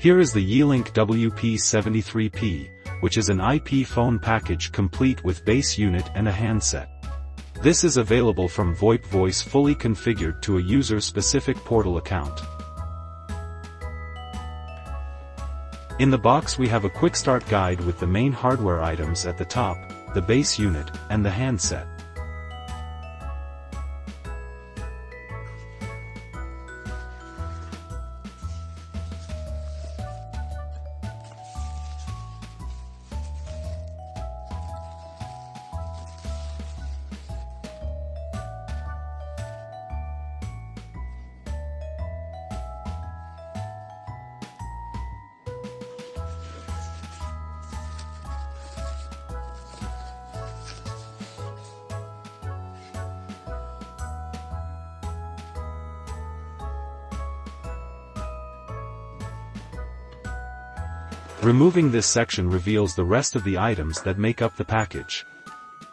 Here is the Yealink WP73P, which is an IP phone package complete with base unit and a handset. This is available from VoipVoice fully configured to a user-specific portal account. In the box we have a quick start guide with the main hardware items at the top, the base unit, and the handset. Removing this section reveals the rest of the items that make up the package.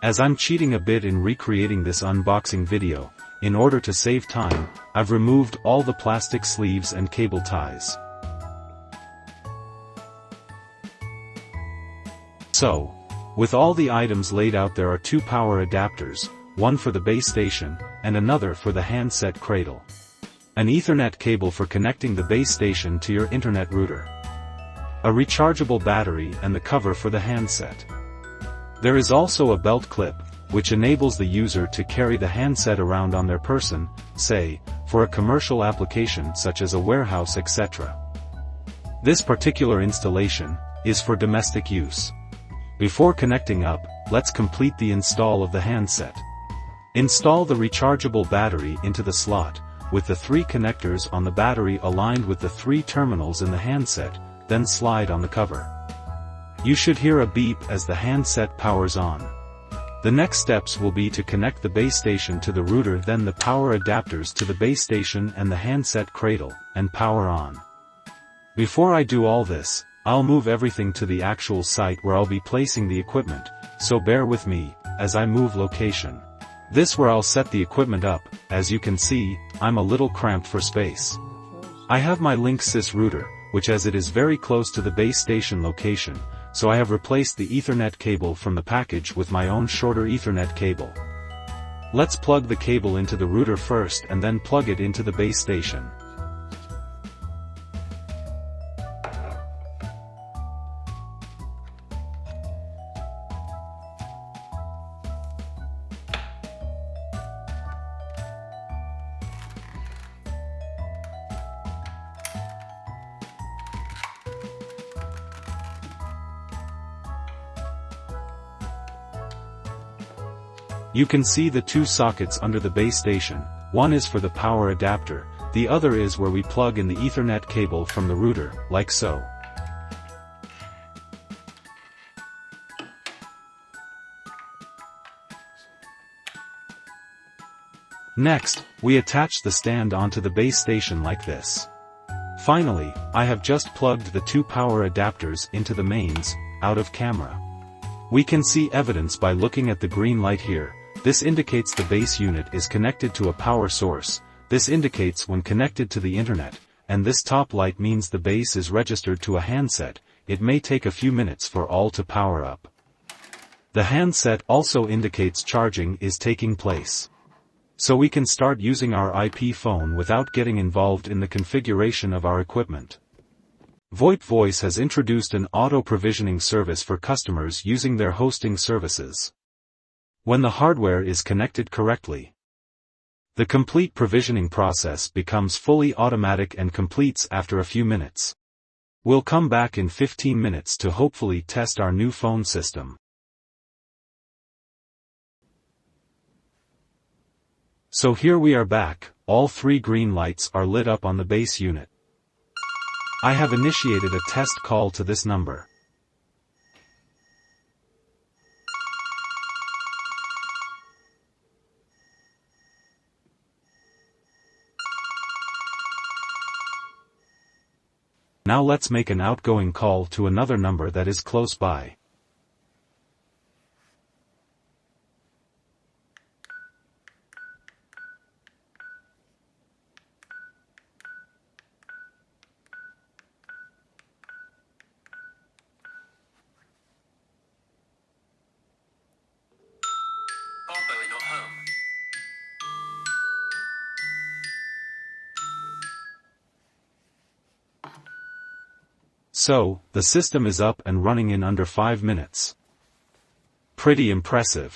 As I'm cheating a bit in recreating this unboxing video, in order to save time, I've removed all the plastic sleeves and cable ties. So, with all the items laid out, there are two power adapters, one for the base station, and another for the handset cradle. An Ethernet cable for connecting the base station to your internet router. A rechargeable battery and the cover for the handset. There is also a belt clip, which enables the user to carry the handset around on their person, say, for a commercial application such as a warehouse, etc. This particular installation is for domestic use. Before connecting up, let's complete the install of the handset. Install the rechargeable battery into the slot, with the three connectors on the battery aligned with the three terminals in the handset, then slide on the cover. You should hear a beep as the handset powers on. The next steps will be to connect the base station to the router, then the power adapters to the base station and the handset cradle, and power on. Before I do all this, I'll move everything to the actual site where I'll be placing the equipment, so bear with me as I move location. This where I'll set the equipment up. As you can see, I'm a little cramped for space. I have my Linksys router, which as it is very close to the base station location, so I have replaced the Ethernet cable from the package with my own shorter Ethernet cable. Let's plug the cable into the router first and then plug it into the base station. You can see the two sockets under the base station. One is for the power adapter, the other is where we plug in the Ethernet cable from the router, like so. Next, we attach the stand onto the base station like this. Finally, I have just plugged the two power adapters into the mains, out of camera. We can see evidence by looking at the green light here. This indicates the base unit is connected to a power source. This indicates when connected to the internet, and this top light means the base is registered to a handset. It may take a few minutes for all to power up. The handset also indicates charging is taking place. So we can start using our IP phone without getting involved in the configuration of our equipment. VoipVoice has introduced an auto-provisioning service for customers using their hosting services. When the hardware is connected correctly, the complete provisioning process becomes fully automatic and completes after a few minutes. We'll come back in 15 minutes to hopefully test our new phone system. So here we are back. All three green lights are lit up on the base unit. I have initiated a test call to this number. Now let's make an outgoing call to another number that is close by. So, the system is up and running in under 5 minutes. Pretty impressive.